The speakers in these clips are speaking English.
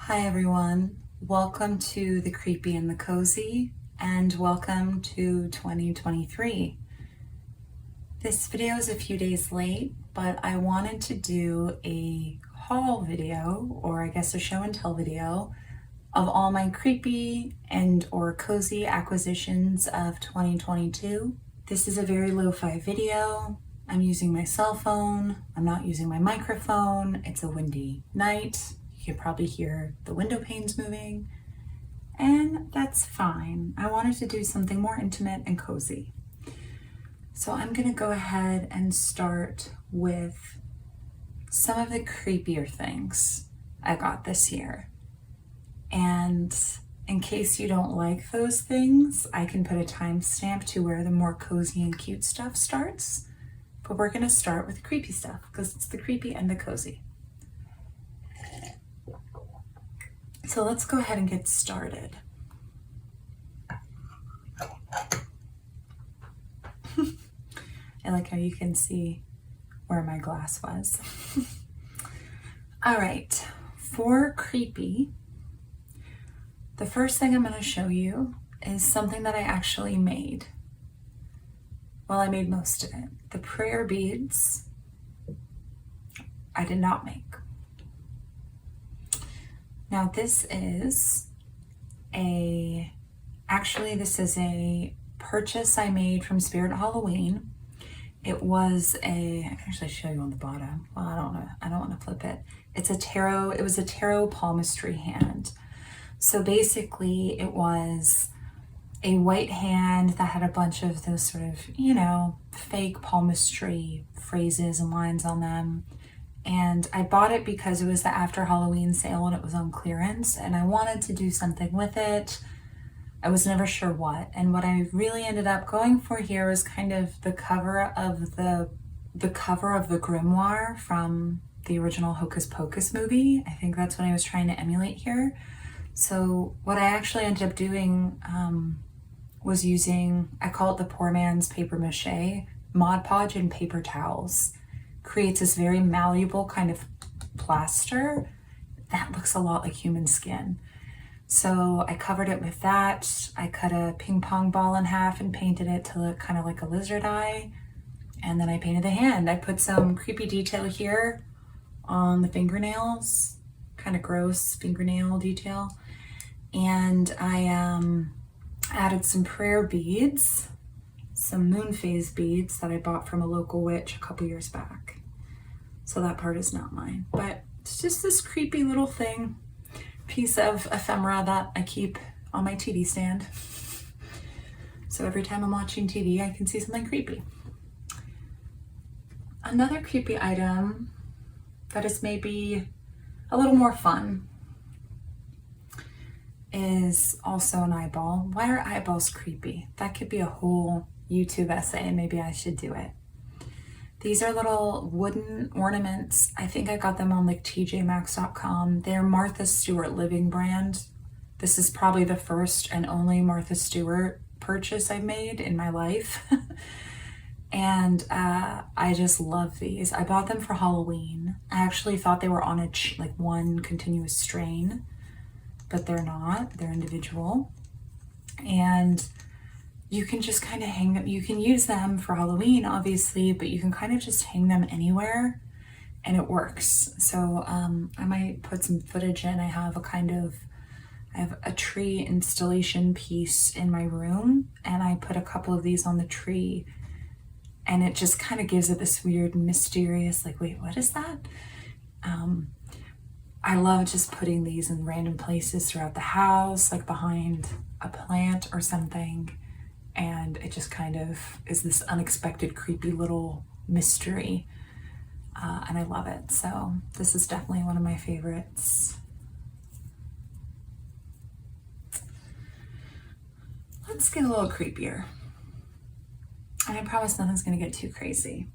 Hi everyone, welcome to the Creepy and the Cozy, and welcome to 2023. This video is a few days late, but I wanted to do a haul video, or I guess a show and tell video, of all my creepy and or cozy acquisitions of 2022. This is a very lo-fi video. I'm using my cell phone. I'm not using my microphone. It's a windy night. You can probably hear the window panes moving, and that's fine. I wanted to do something more intimate and cozy. So I'm gonna go ahead and start with some of the creepier things I got this year. And in case you don't like those things, I can put a timestamp to where the more cozy and cute stuff starts. But we're gonna start with creepy stuff because it's the creepy and the cozy. So let's go ahead and get started. I like how you can see where my glass was. All right, for creepy, the first thing I'm going to show you is something that I actually made. Well, I made most of it. The prayer beads, I did not make. Now this is a purchase I made from Spirit Halloween. It was I can actually show you on the bottom. Well, I don't want to flip it. It was a tarot palmistry hand. So basically it was a white hand that had a bunch of those sort of, fake palmistry phrases and lines on them. And I bought it because it was the after Halloween sale and it was on clearance, and I wanted to do something with it. I was never sure what. And what I really ended up going for here was kind of the cover of the grimoire from the original Hocus Pocus movie. I think that's what I was trying to emulate here. So what I actually ended up doing was using, I call it the poor man's paper mache, Mod Podge and paper towels. Creates this very malleable kind of plaster that looks a lot like human skin. So I covered it with that. I cut a ping pong ball in half and painted it to look kind of like a lizard eye. And then I painted the hand. I put some creepy detail here on the fingernails, kind of gross fingernail detail. And I added some prayer beads, some moon phase beads that I bought from a local witch a couple years back. So that part is not mine, but it's just this creepy little piece of ephemera that I keep on my TV stand. So every time I'm watching TV, I can see something creepy. Another creepy item that is maybe a little more fun is also an eyeball. Why are eyeballs creepy? That could be a whole YouTube essay, and maybe I should do it. These are little wooden ornaments. I think I got them on like tjmax.com. They're Martha Stewart Living brand. This is probably the first and only Martha Stewart purchase I've made in my life. And I just love these. I bought them for Halloween. I actually thought they were on like one continuous strain, but they're not. They're individual. And you can just kind of hang them. You can use them for Halloween, obviously, but you can kind of just hang them anywhere and it works. So I might put some footage in. I have a tree installation piece in my room, and I put a couple of these on the tree, and it just kind of gives it this weird, mysterious, like, wait, what is that? I love just putting these in random places throughout the house, like behind a plant or something. And it just kind of is this unexpected, creepy little mystery. And I love it. So this is definitely one of my favorites. Let's get a little creepier. And I promise nothing's going to get too crazy.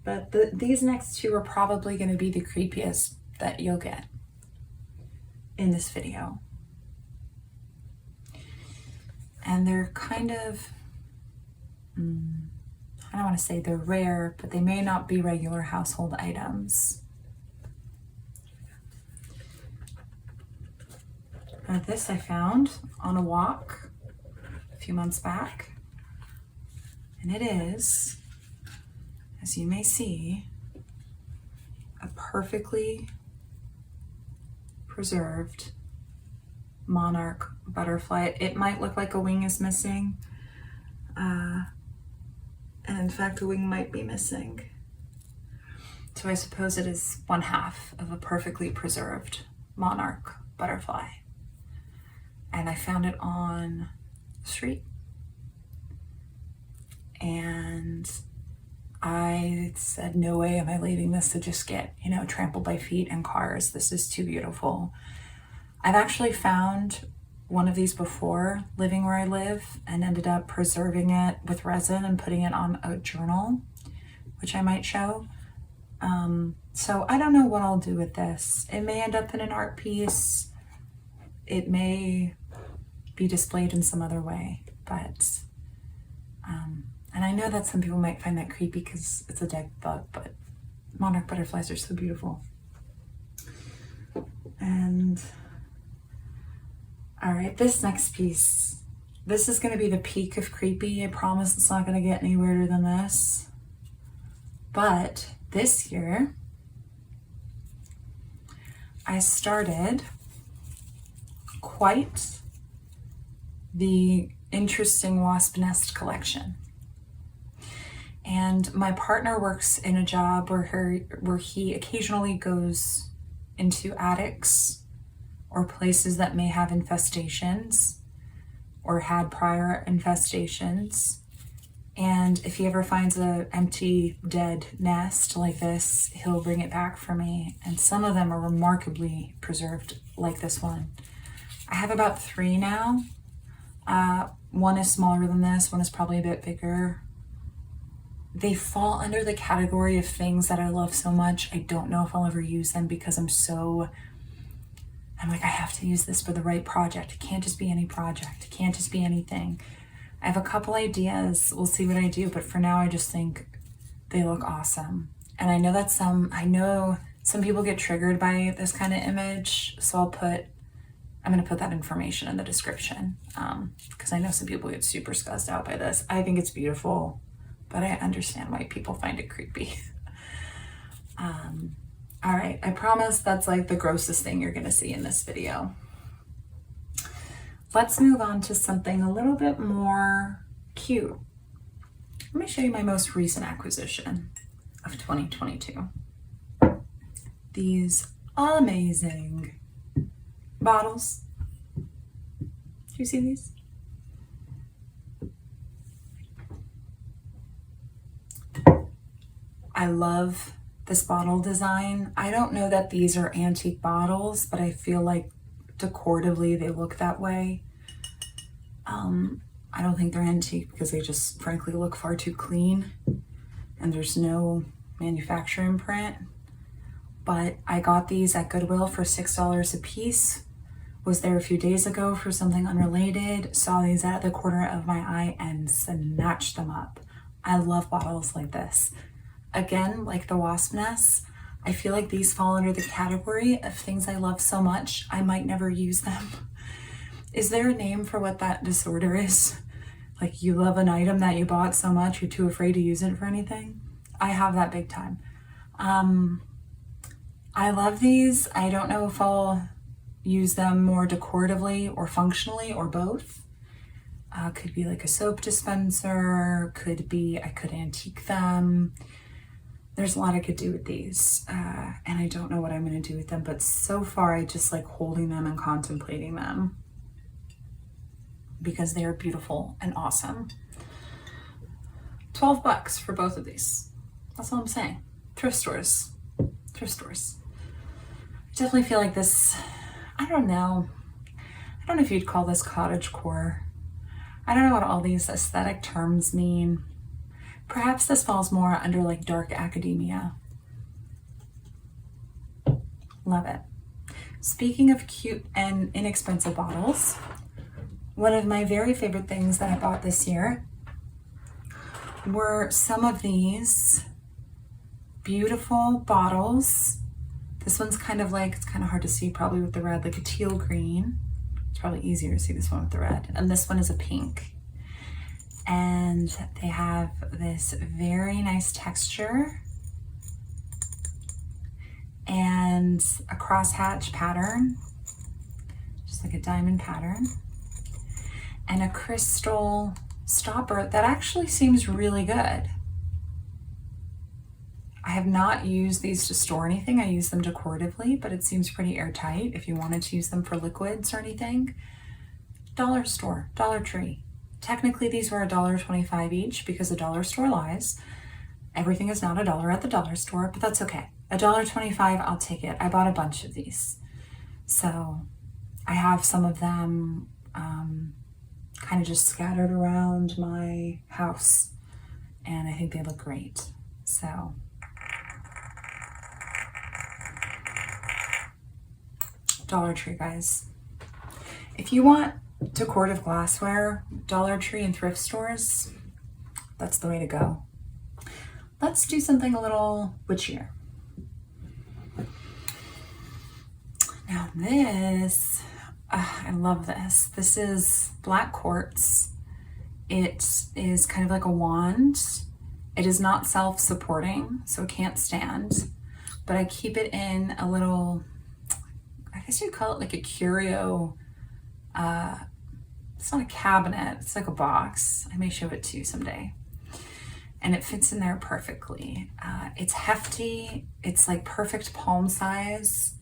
But these next two are probably going to be the creepiest that you'll get in this video. And they're kind of, I don't want to say they're rare, but they may not be regular household items. This I found on a walk a few months back, and it is, as you may see, a perfectly preserved monarch butterfly. It might look like a wing is missing, and in fact a wing might be missing. So I suppose it is one half of a perfectly preserved monarch butterfly. And I found it on the street. And I said, no way am I leaving this to just get, trampled by feet and cars. This is too beautiful. I've actually found one of these before living where I live and ended up preserving it with resin and putting it on a journal, which I might show. So I don't know what I'll do with this. It may end up in an art piece. It may be displayed in some other way, but, and I know that some people might find that creepy because it's a dead bug, but monarch butterflies are so beautiful. And all right, this next piece, this is going to be the peak of creepy. I promise it's not going to get any weirder than this. But this year, I started quite the interesting wasp nest collection. And my partner works in a job where he occasionally goes into attics or places that may have infestations or had prior infestations. And if he ever finds an empty, dead nest like this, he'll bring it back for me. And some of them are remarkably preserved, like this one. I have about 3 now. One is smaller than this, one is probably a bit bigger. They fall under the category of things that I love so much. I don't know if I'll ever use them because I'm like, I have to use this for the right project. It can't just be any project. It can't just be anything. I have a couple ideas. We'll see what I do, but for now I just think they look awesome. And I know some people get triggered by this kind of image, so I'm going to put that information in the description, because I know some people get super scuzzed out by this. I think it's beautiful, but I understand why people find it creepy. All right, I promise that's like the grossest thing you're going to see in this video. Let's move on to something a little bit more cute. Let me show you my most recent acquisition of 2022. These amazing bottles. Do you see these? I love this bottle design. I don't know that these are antique bottles, but I feel like decoratively they look that way. I don't think they're antique because they just frankly look far too clean and there's no manufacturing print. But I got these at Goodwill for $6 a piece. Was there a few days ago for something unrelated, saw these at the corner of my eye and snatched them up. I love bottles like this. Again, like the wasp nests, I feel like these fall under the category of things I love so much I might never use them. Is there a name for what that disorder is? Like you love an item that you bought so much you're too afraid to use it for anything? I have that big time. I love these. I don't know if I'll use them more decoratively or functionally or both. Could be like a soap dispenser, could be I could antique them. There's a lot I could do with these, and I don't know what I'm going to do with them, but so far I just like holding them and contemplating them because they are beautiful and awesome. $12 for both of these. That's all I'm saying. Thrift stores. I definitely feel like this, I don't know if you'd call this cottagecore. I don't know what all these aesthetic terms mean. Perhaps this falls more under like dark academia. Love it. Speaking of cute and inexpensive bottles, one of my very favorite things that I bought this year were some of these beautiful bottles. This one's kind of like, it's kind of hard to see probably with the red, like a teal green. It's probably easier to see this one with the red. And this one is a pink. And they have this very nice texture and a crosshatch pattern, just like a diamond pattern, and a crystal stopper that actually seems really good. I have not used these to store anything. I use them decoratively, but it seems pretty airtight if you wanted to use them for liquids or anything. Dollar store, Dollar Tree. Technically these were $1.25 each because the dollar store lies. Everything is not $1 at the dollar store, but that's okay. $1.25, I'll take it. I bought a bunch of these. So I have some of them kind of just scattered around my house, and I think they look great. So Dollar Tree, guys. If you want decorative glassware, Dollar Tree and thrift stores, that's the way to go. Let's do something a little witchier. Now this, I love this. This is black quartz. It is kind of like a wand. It is not self-supporting, so it can't stand, but I keep it in a little, I guess you'd call it like a curio. It's not a cabinet, it's like a box. I may show it to you someday. And it fits in there perfectly. It's hefty, it's like perfect palm size.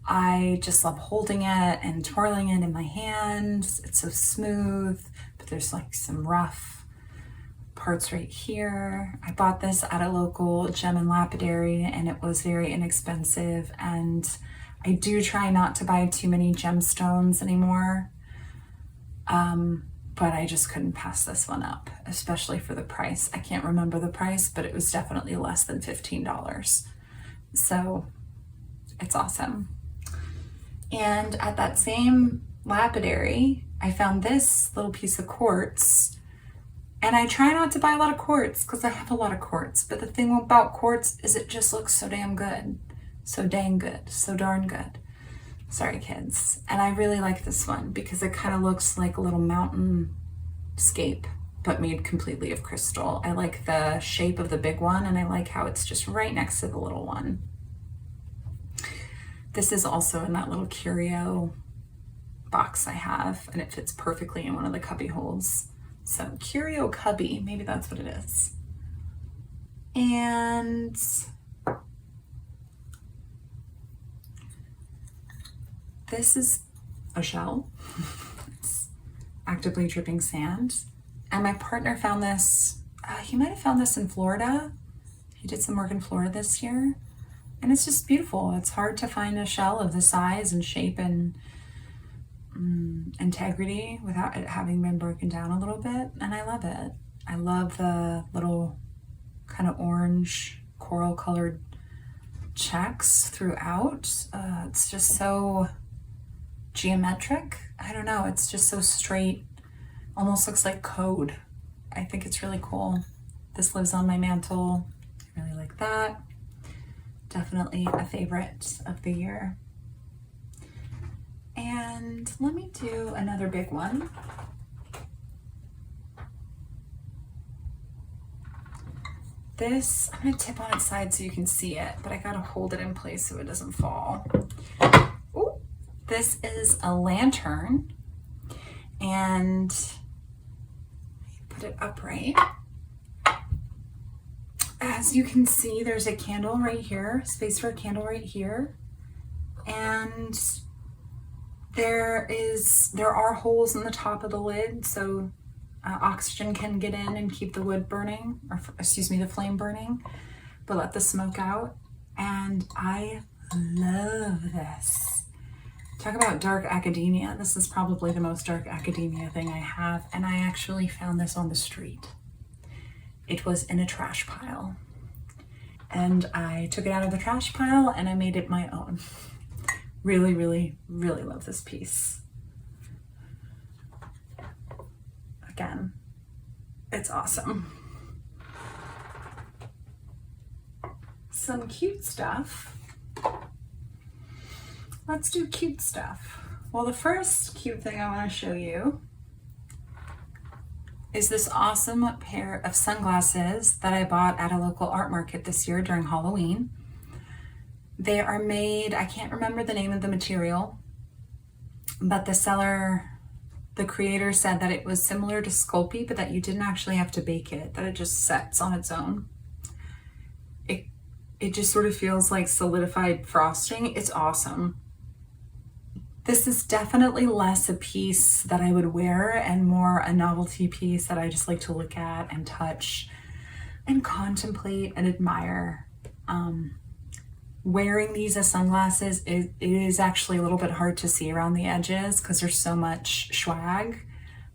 I just love holding it and twirling it in my hands. It's so smooth, but there's like some rough parts right here. I bought this at a local gem and lapidary and it was very inexpensive, and I do try not to buy too many gemstones anymore. But I just couldn't pass this one up, especially for the price. I can't remember the price, but it was definitely less than $15. So it's awesome. And at that same lapidary, I found this little piece of quartz. And I try not to buy a lot of quartz because I have a lot of quartz. But the thing about quartz is it just looks so damn good. So dang good. So darn good. Sorry, kids. And I really like this one because it kind of looks like a little mountain scape, but made completely of crystal. I like the shape of the big one, and I like how it's just right next to the little one. This is also in that little curio box I have, and it fits perfectly in one of the cubby holes. So curio cubby, maybe that's what it is. And this is a shell. It's actively dripping sand. And my partner found this, he might have found this in Florida. He did some work in Florida this year. And it's just beautiful. It's hard to find a shell of this size and shape and integrity without it having been broken down a little bit. And I love it. I love the little kind of orange coral colored checks throughout. It's just so geometric. I don't know, it's just so straight, almost looks like code. I think it's really cool. This lives on my mantle. I really like that. Definitely a favorite of the year. And let me do another big one. This, I'm gonna tip on its side so you can see it, but I gotta hold it in place so it doesn't fall. Ooh. This is a lantern, and put it upright. As you can see, there's a candle right here, space for a candle right here, and there are holes in the top of the lid, so oxygen can get in and keep the wood burning, or excuse me, the flame burning, but let the smoke out. And I love this. Talk about dark academia. This is probably the most dark academia thing I have, and I actually found this on the street. It was in a trash pile, and I took it out of the trash pile and I made it my own. Really, really, really love this piece. Again, it's awesome. Some cute stuff. Let's do cute stuff. Well, the first cute thing I want to show you is this awesome pair of sunglasses that I bought at a local art market this year during Halloween. They are made, I can't remember the name of the material, but the creator said that it was similar to Sculpey, but that you didn't actually have to bake it, that it just sets on its own. It just sort of feels like solidified frosting. It's awesome. This is definitely less a piece that I would wear and more a novelty piece that I just like to look at and touch and contemplate and admire. Wearing these as sunglasses, it is actually a little bit hard to see around the edges because there's so much swag,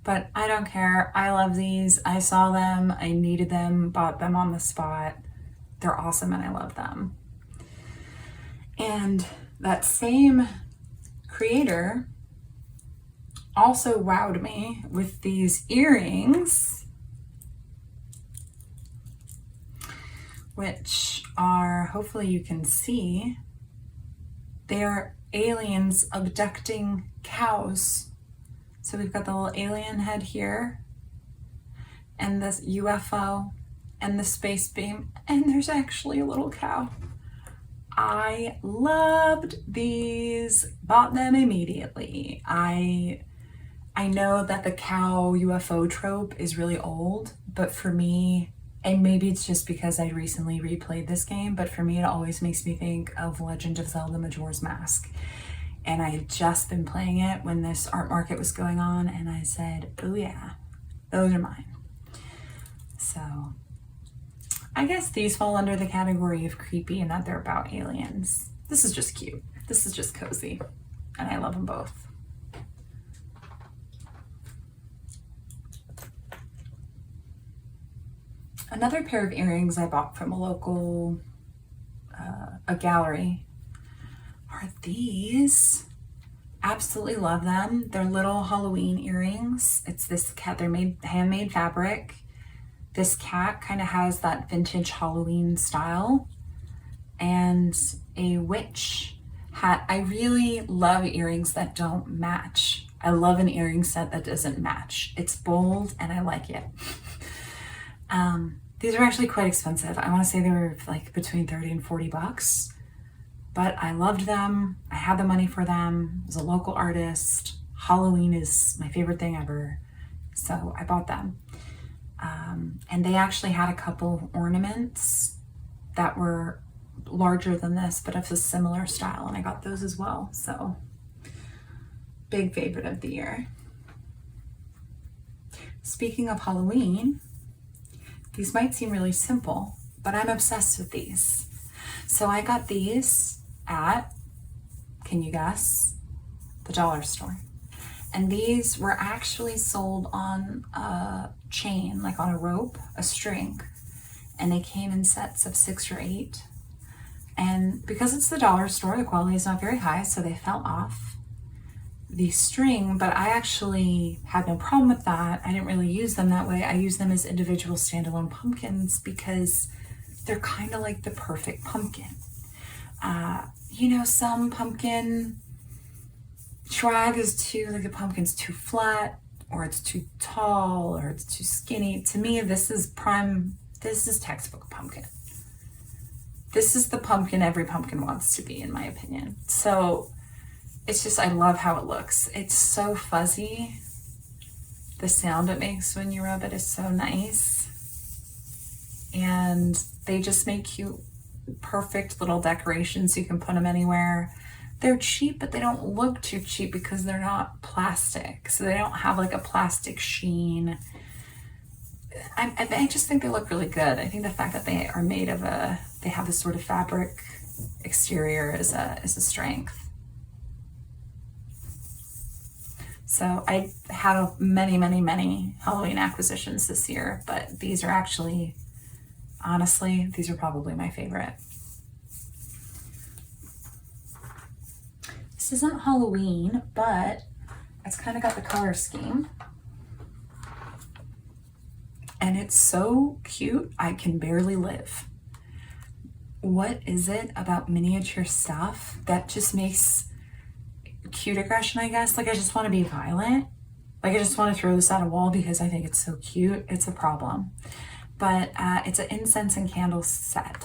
but I don't care. I love these. I saw them, I needed them, bought them on the spot. They're awesome and I love them. And that same creator also wowed me with these earrings, which are, hopefully you can see, they are aliens abducting cows. So we've got the little alien head here, and this UFO, and the space beam, and there's actually a little cow. I loved these, bought them immediately. I know that the cow UFO trope is really old, but for me, and maybe it's just because I recently replayed this game, but for me it always makes me think of Legend of Zelda Majora's Mask. And I had just been playing it when this art market was going on, and I said, oh yeah, those are mine. So I guess these fall under the category of creepy and that they're about aliens. This is just cute. This is just cozy, and I love them both. Another pair of earrings I bought from a local, a gallery, are these. Absolutely love them. They're little Halloween earrings. It's this cat, they're made handmade fabric. This cat kind of has that vintage Halloween style, and a witch hat. I really love earrings that don't match. I love an earring set that doesn't match. It's bold and I like it. These are actually quite expensive. I want to say they were like between 30 and 40 bucks, but I loved them. I had the money for them. I was a local artist. Halloween is my favorite thing ever, so I bought them. And they actually had a couple ornaments that were larger than this, but of a similar style, and I got those as well. So big favorite of the year. Speaking of Halloween, these might seem really simple, but I'm obsessed with these. So I got these at, can you guess? The dollar store. And these were actually sold on a chain, like on a rope, a string. And they came in sets of 6 or 8. And because it's the dollar store, the quality is not very high, so they fell off the string, but I actually had no problem with that. I didn't really use them that way. I use them as individual standalone pumpkins because they're kind of like the perfect pumpkin. You know, some pumpkin swag is too, like the pumpkin's too flat, or it's too tall, or it's too skinny. To me, this is textbook pumpkin. This is the pumpkin every pumpkin wants to be, in my opinion. So it's just, I love how it looks. It's so fuzzy. The sound it makes when you rub it is so nice. And they just make cute, perfect little decorations. You can put them anywhere. They're cheap, but they don't look too cheap because they're not plastic. So they don't have like a plastic sheen. I just think they look really good. I think the fact that they are made of they have this sort of fabric exterior is a strength. So I had many Halloween acquisitions this year, but these are actually, honestly, these are probably my favorite. This isn't Halloween, but it's kind of got the color scheme. And it's so cute, I can barely live. What is it about miniature stuff that just makes cute aggression, I guess. Like I just want to be violent. Like I just want to throw this at a wall because I think it's so cute. It's a problem. But it's an incense and candle set.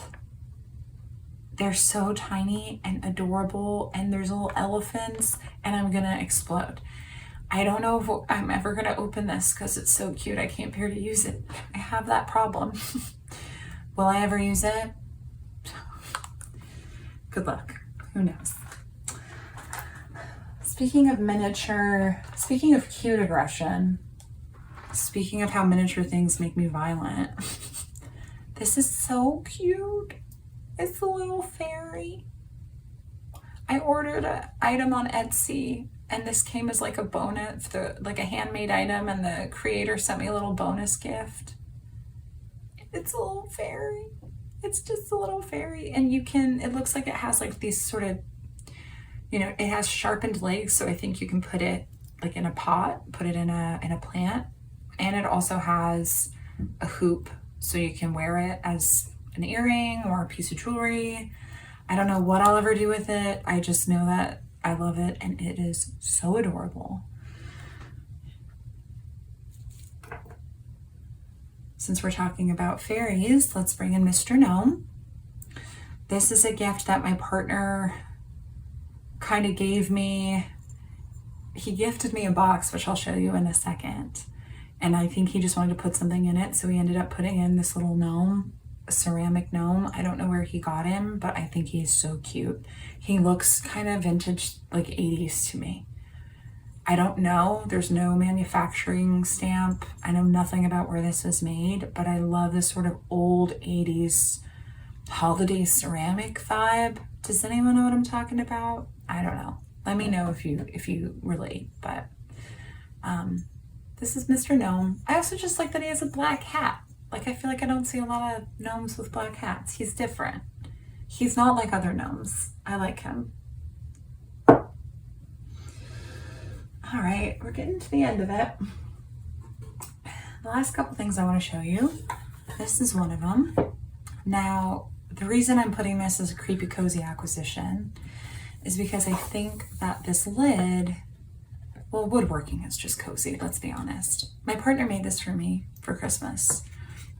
They're so tiny and adorable, and there's little elephants, and I'm gonna explode. I don't know if I'm ever gonna open this because it's so cute. I can't bear to use it. I have that problem. Will I ever use it? Good luck. Who knows? Speaking of cute aggression, speaking of how miniature things make me violent, this is so cute. It's a little fairy. I ordered an item on Etsy, and this came as like a bonus, like a handmade item, and the creator sent me a little bonus gift. It's a little fairy. It's just a little fairy, and it looks like it has like these sort of, it has sharpened legs, so I think you can put it like in a pot, put it in a plant, and it also has a hoop, so you can wear it as an earring or a piece of jewelry. I don't know what I'll ever do with it. I just know that I love it, and it is so adorable. Since we're talking about fairies, let's bring in Mr. Gnome. This is a gift that my partner kind of gave me. He gifted me a box, which I'll show you in a second. And I think he just wanted to put something in it, so he ended up putting in this little gnome, a ceramic gnome. I don't know where he got him, but I think he's so cute. He looks kind of vintage, like 80s to me. I don't know, there's no manufacturing stamp. I know nothing about where this was made, but I love this sort of old 80s holiday ceramic vibe. Does anyone know what I'm talking about? I don't know. Let me know if you relate, but this is Mr. Gnome. I also just like that he has a black hat. Like I feel like I don't see a lot of gnomes with black hats. He's different. He's not like other gnomes. I like him. All right, we're getting to the end of it. The last couple things I want to show you. This is one of them. Now, the reason I'm putting this as a creepy cozy acquisition is because I think that this lid, well, woodworking is just cozy, let's be honest. My partner made this for me for Christmas.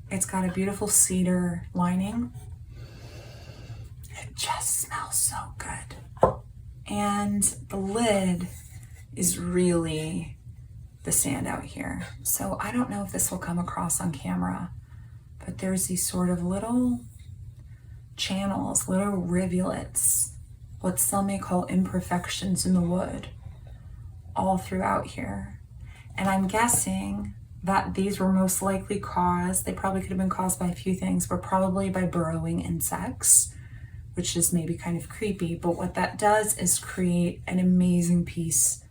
It's got a beautiful cedar lining. It just smells so good. And the lid is really the standout here. So I don't know if this will come across on camera, but there's these sort of little channels, little rivulets, what some may call imperfections in the wood, all throughout here. And I'm guessing that these were most likely caused, they probably could have been caused by a few things, but probably by burrowing insects, which is maybe kind of creepy. But what that does is create an amazing piece,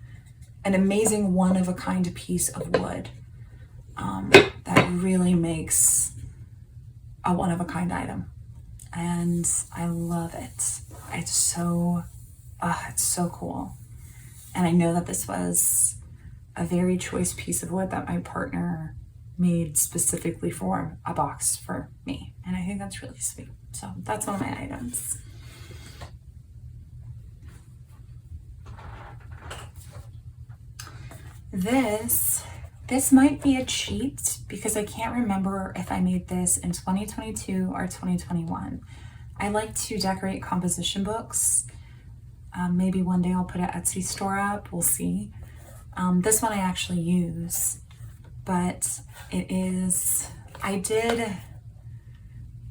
an amazing one-of-a-kind piece of wood that really makes a one-of-a-kind item. And I love it. It's so cool. And I know that this was a very choice piece of wood that my partner made specifically for a box for me. And I think that's really sweet. So that's one of my items. This might be a cheat because I can't remember if I made this in 2022 or 2021. I like to decorate composition books. Maybe one day I'll put an Etsy store up, we'll see. This one I actually use, but it is, I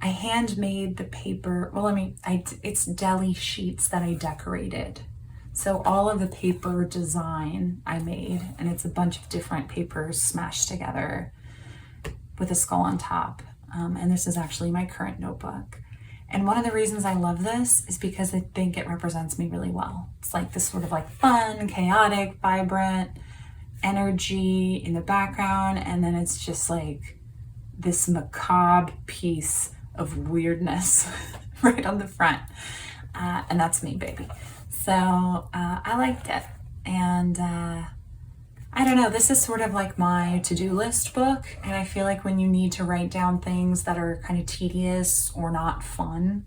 handmade the paper, it's deli sheets that I decorated. So all of the paper design I made, and it's a bunch of different papers smashed together with a skull on top. And this is actually my current notebook. And one of the reasons I love this is because I think it represents me really well. It's like this sort of like fun, chaotic, vibrant energy in the background. And then it's just like this macabre piece of weirdness right on the front. And that's me, baby. So I liked it. And I don't know, this is sort of like my to-do list book. And I feel like when you need to write down things that are kind of tedious or not fun,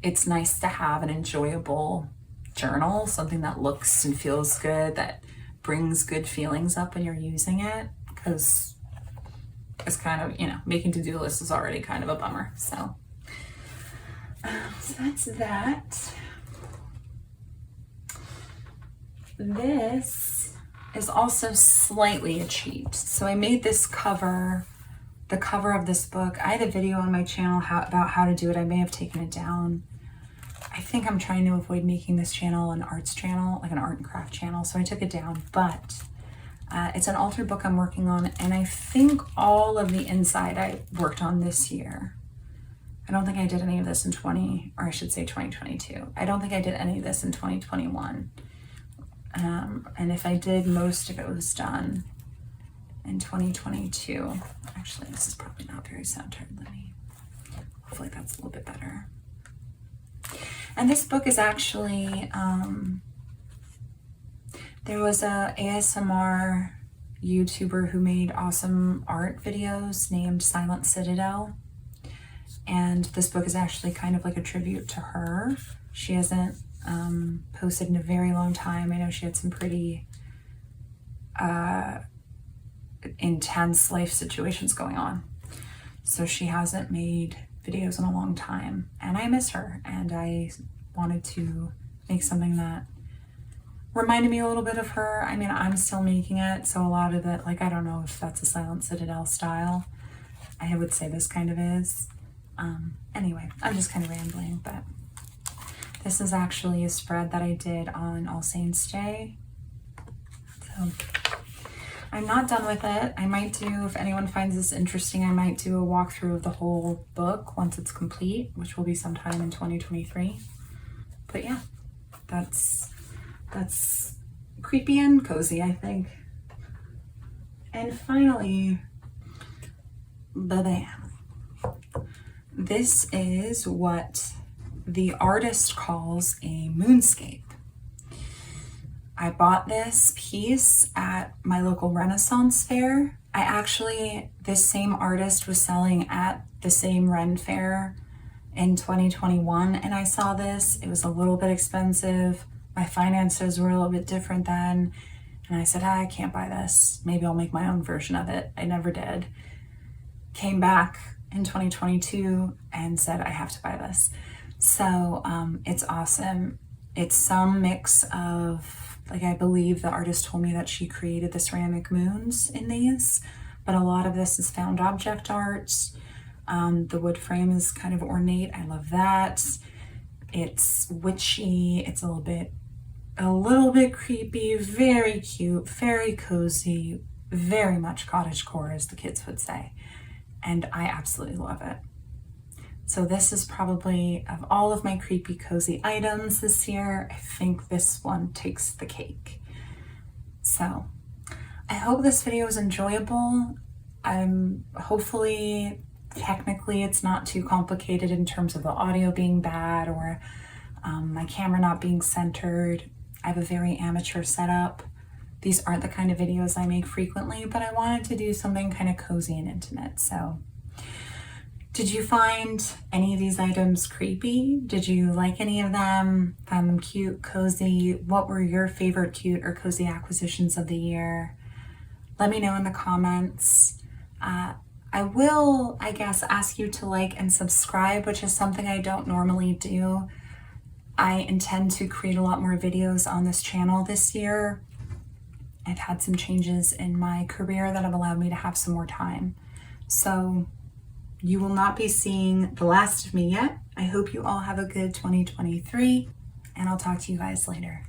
it's nice to have an enjoyable journal, something that looks and feels good, that brings good feelings up when you're using it, because it's kind of, you know, making to-do lists is already kind of a bummer. So that's that. This is also slightly a cheat. So I made this cover, the cover of this book. I had a video on my channel about how to do it. I may have taken it down. I think I'm trying to avoid making this channel an arts channel, like an art and craft channel, so I took it down. But it's an altered book I'm working on, and I think all of the inside I worked on this year. I don't think I did any of this in 2022. I don't think I did any of this in 2021. And if I did, most of it was done in 2022. Actually, this is probably not very centered. Hopefully that's a little bit better. And this book is actually, there was a ASMR YouTuber who made awesome art videos named Silent Citadel. And this book is actually kind of like a tribute to her. She hasn't posted in a very long time. I know she had some pretty intense life situations going on. So she hasn't made videos in a long time, and I miss her, and I wanted to make something that reminded me a little bit of her. I mean, I'm still making it, so a lot of it, like, I don't know if that's a Silent Citadel style. I would say this kind of is. Anyway, I'm just kind of rambling, but this is actually a spread that I did on All Saints Day. So I'm not done with it. I might do, if anyone finds this interesting, I might do a walkthrough of the whole book once it's complete, which will be sometime in 2023. But yeah, that's creepy and cozy, I think. And finally, ba-bam. This is what the artist calls a moonscape. I bought this piece at my local Renaissance fair. This same artist was selling at the same Ren fair in 2021, and I saw this. It was a little bit expensive. My finances were a little bit different then, and I said, I can't buy this. Maybe I'll make my own version of it. I never did. Came back in 2022 and said, I have to buy this. So it's awesome. It's some mix of, like, I believe the artist told me that she created the ceramic moons in these, but a lot of this is found object art. The wood frame is kind of ornate. I love that. It's witchy. It's a little bit creepy, very cute, very cozy, very much cottagecore, as the kids would say. And I absolutely love it. So this is probably, of all of my creepy cozy items this year, I think this one takes the cake. So I hope this video was enjoyable. Hopefully, technically it's not too complicated in terms of the audio being bad or my camera not being centered. I have a very amateur setup. These aren't the kind of videos I make frequently, but I wanted to do something kind of cozy and intimate. So did you find any of these items creepy? Did you like any of them? Found them cute, cozy? What were your favorite cute or cozy acquisitions of the year? Let me know in the comments. I will, I guess, ask you to like and subscribe, which is something I don't normally do. I intend to create a lot more videos on this channel this year. I've had some changes in my career that have allowed me to have some more time. So you will not be seeing the last of me yet. I hope you all have a good 2023, and I'll talk to you guys later.